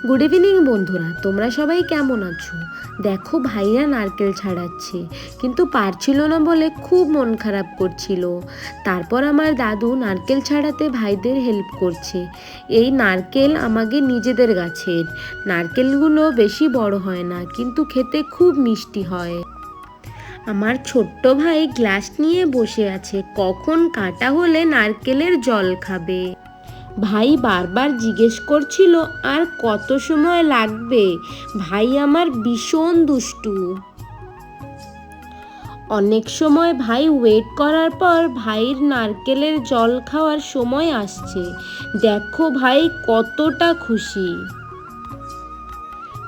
Good evening বন্ধুরা, তোমরা সবাই কেমন আছো? দেখো, ভাইয়া নারকেল ছাড়াচ্ছে, কিন্তু পারছিল না বলে খুব মন খারাপ করছিল। তারপর আমার দাদু নারকেল ছাড়াতে ভাইদের হেল্প করছে। এই নারকেল আমাদের নিজেদের গাছের। নারকেলগুলো বেশি বড় হয় না, কিন্তু খেতে খুব মিষ্টি হয়। আমার ছোট্ট ভাই গ্লাস নিয়ে বসে আছে, কখন কাটা হলে নারকেলের জল খাবে। ভাই বারবার জিজ্ঞেস করছিল আর কত সময় লাগবে। ভাই আমার ভীষণ দুষ্টু। অনেক সময় ভাই ওয়েট করার পর ভাইয়ের নারকেলের জল খাওয়ার সময় আসছে। দেখো ভাই কতটা খুশি।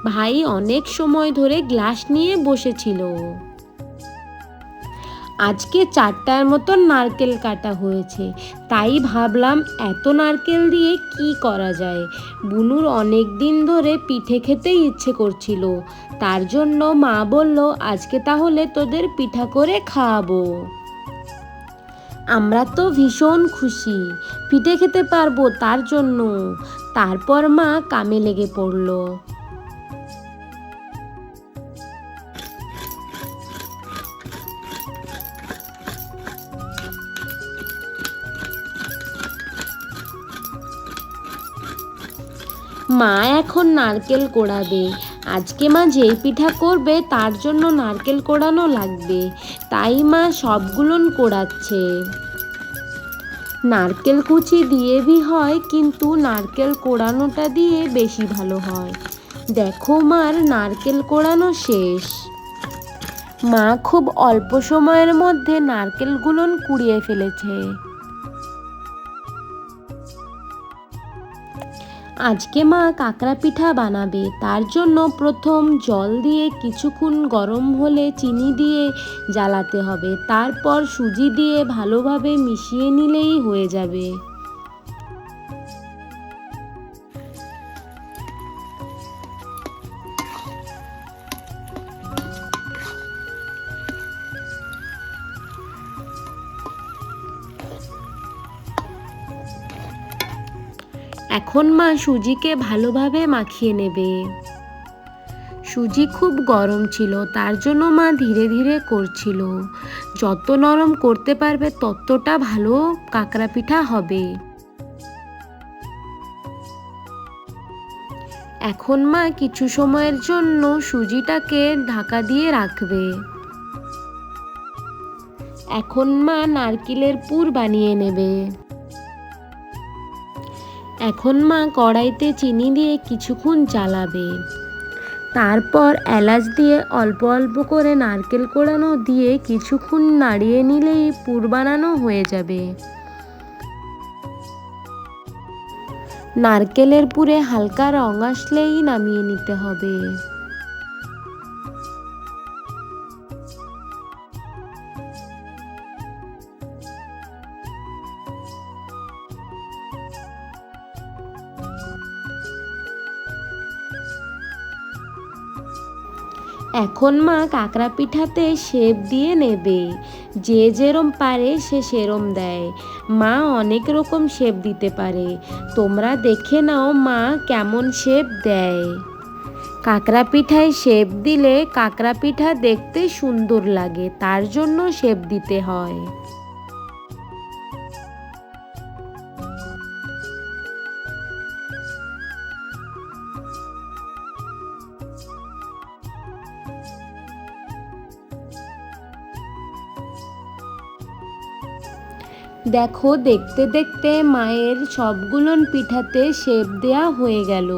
ভাই অনেক সময় ধরে গ্লাস নিয়ে বসেছিল। আজকে 4টার মতন নারকেল কাটা হয়েছে, তাই ভাবলাম এত নারকেল দিয়ে কি করা যায়। বুনুর অনেক দিন ধরে পিঠে খেতে ইচ্ছে করছিল, তার জন্য মা বলল আজকে তাহলে তোদের পিঠা করে খাওয়াবো। আমরা তো ভীষণ খুশি, পিঠে খেতে পারবো তার জন্য। তারপর মা কামে লেগে পড়লো। মা এখন নারকেল কোড়াবে। আজকে মা যেই পিঠা করবে তার জন্য নারকেল কোড়ানো লাগবে, তাই মা সবগুলোন কোড়াচ্ছে। নারকেল কুচি দিয়ে ভি হয়, কিন্তু নারকেল কোড়ানোটা দিয়ে বেশি ভালো হয়। দেখো, মার নারকেল কোড়ানো শেষ। মা খুব অল্প সময়ের মধ্যে নারকেলগুলোন কুড়িয়ে ফেলেছে। আজকে মা কাকড়া পিঠা বানাবে, তার জন্য প্রথম জল দিয়ে কিছুক্ষণ গরম হলে চিনি দিয়ে জ্বালাতে হবে। তারপর সুজি দিয়ে ভালোভাবে মিশিয়ে নিলেই হয়ে যাবে। এখন মা সুজিকে ভালোভাবে মাখিয়ে নেবে। সুজি খুব গরম ছিল, তার জন্য মা ধীরে ধীরে করছিল। যত নরম করতে পারবে ততটা ভালো কাকড়া পিঠা হবে। এখন মা কিছু সময়ের জন্য সুজিটাকে ঢাকা দিয়ে রাখবে। এখন মা নারকেলের পুর বানিয়ে নেবে। এখন মা কড়াইতে চিনি দিয়ে কিছুক্ষণ জ্বালাবে। তারপর এলাচ দিয়ে অল্প অল্প করে নারকেল কোড়ানো দিয়ে কিছুক্ষণ নাড়িয়ে নিলেই পুর বানানো হয়ে যাবে। নারকেলের পুরে হালকা রং আসলেই নামিয়ে নিতে হবে। এখন মা কাকড়া পিঠাতে শেপ দিয়ে নেবে। যে যেরম পারে সে সেরম দেয়। মা অনেক রকম শেপ দিতে পারে, তোমরা দেখে নাও মা কেমন শেপ দেয়। কাকড়া পিঠায় শেপ দিলে কাকড়া পিঠা দেখতে সুন্দর লাগে, তার জন্য শেপ দিতে হয়। দেখো, দেখতে দেখতে মায়ের সবগুলোন পিঠাতে শেপ দেয়া হয়ে গেল।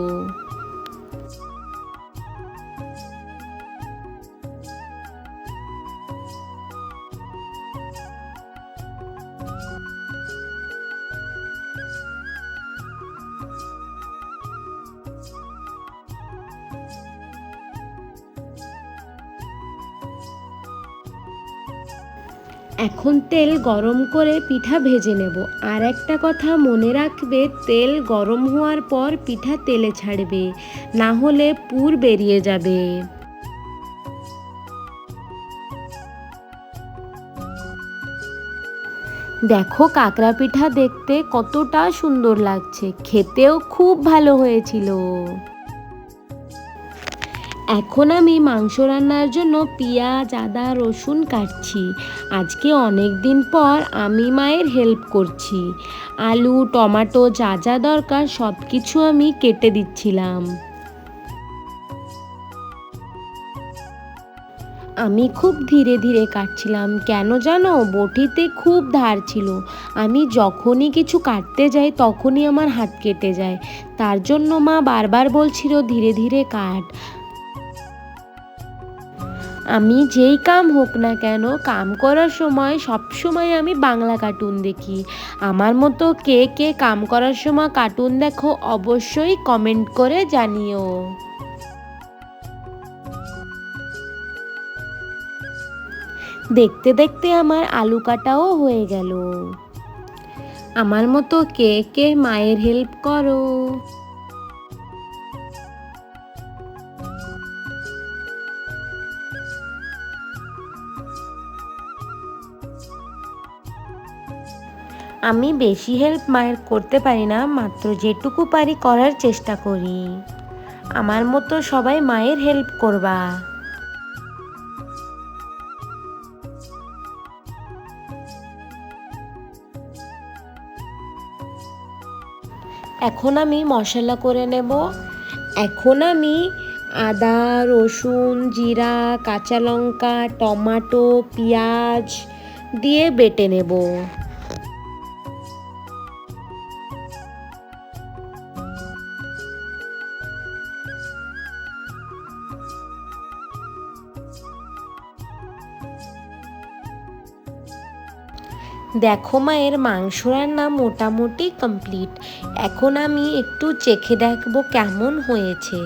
এখন তেল গরম করে পিঠা ভেজে নেব। আর একটা কথা মনে রাখবে, তেল গরম হওয়ার পর পিঠা তেলে ছাড়বে, না হলে পুর বেরিয়ে যাবে। দেখো, কাকড়া পিঠা দেখতে কতটা সুন্দর লাগছে, খেতেও খুব ভালো হয়েছিল। এখন আমি মাংস রান্নার জন্য পেঁয়াজ, আদা, রসুন কাটছি। আজকে অনেক দিন পর আমি মায়ের হেল্প করছি। আলু, টমেটো যা যা দরকার সব কিছু আমি কেটে দিচ্ছিলাম। আমি খুব ধীরে ধীরে কাটছিলাম, কেন জানো, বটিতে খুব ধার ছিল। আমি যখনই কিছু কাটতে যাই তখনই আমার হাত কেটে যায়। তার জন্য মা বারবার বলছিল ধীরে ধীরে কাট। আমি যেই কাম হোক না কেন, কাম করার সময় সব সময় আমি বাংলা কার্টুন দেখি। আমার মতো কে কে কাম করার সময় কার্টুন দেখো অবশ্যই কমেন্ট করে জানিও। দেখতে দেখতে আমার আলু কাটাও হয়ে গেল। আমার মতো কে কে মায়ের হেল্প করো? আমি বেশি হেল্প মায়ের করতে পারি না, মাত্র যেটুকু পারি করার চেষ্টা করি। আমার মতো সবাই মায়ের হেল্প করবা। এখন আমি মশলা করে নেব। এখন আমি আদা, রসুন, জিরা, কাঁচা লঙ্কা, টমেটো, পেঁয়াজ দিয়ে বেটে নেব। দেখো মায়ের মাংস রান্না মোটামুটি কমপ্লিট। এখন আমি একটু চেখে দেখবো কেমন হয়েছে।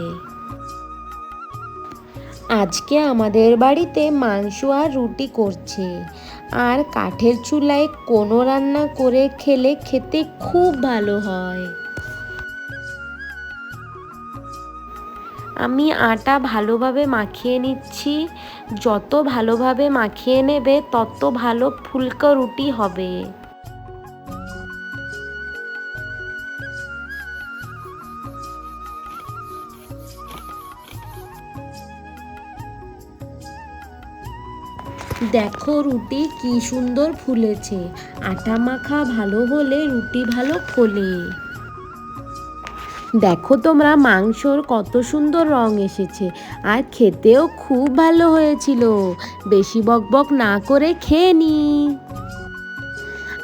আজকে আমাদের বাড়িতে মাংস আর রুটি করছে। আর কাঠের চুলায় কোনো রান্না করে খেলে খেতে খুব ভালো হয়। আমি আটা ভালোভাবে মাখিয়ে নিচ্ছি। যত ভালোভাবে মাখিয়ে নেবে তত ভালো ফুলকো রুটি হবে। দেখো রুটি কি সুন্দর ফুলেছে। আটা মাখা ভালো হলে রুটি ভালো ফোলে। দেখো তোমরা, মাংসর কত সুন্দর রং এসেছে আর খেতেও খুব ভালো হয়েছিল। বেশি বকবক না করে খেয়ে নি।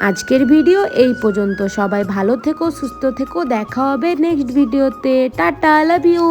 আজকের ভিডিও এই পর্যন্ত। সবাই ভালো থেকো, সুস্থ থেকো। দেখা হবে নেক্সট ভিডিওতে। Tata, love you.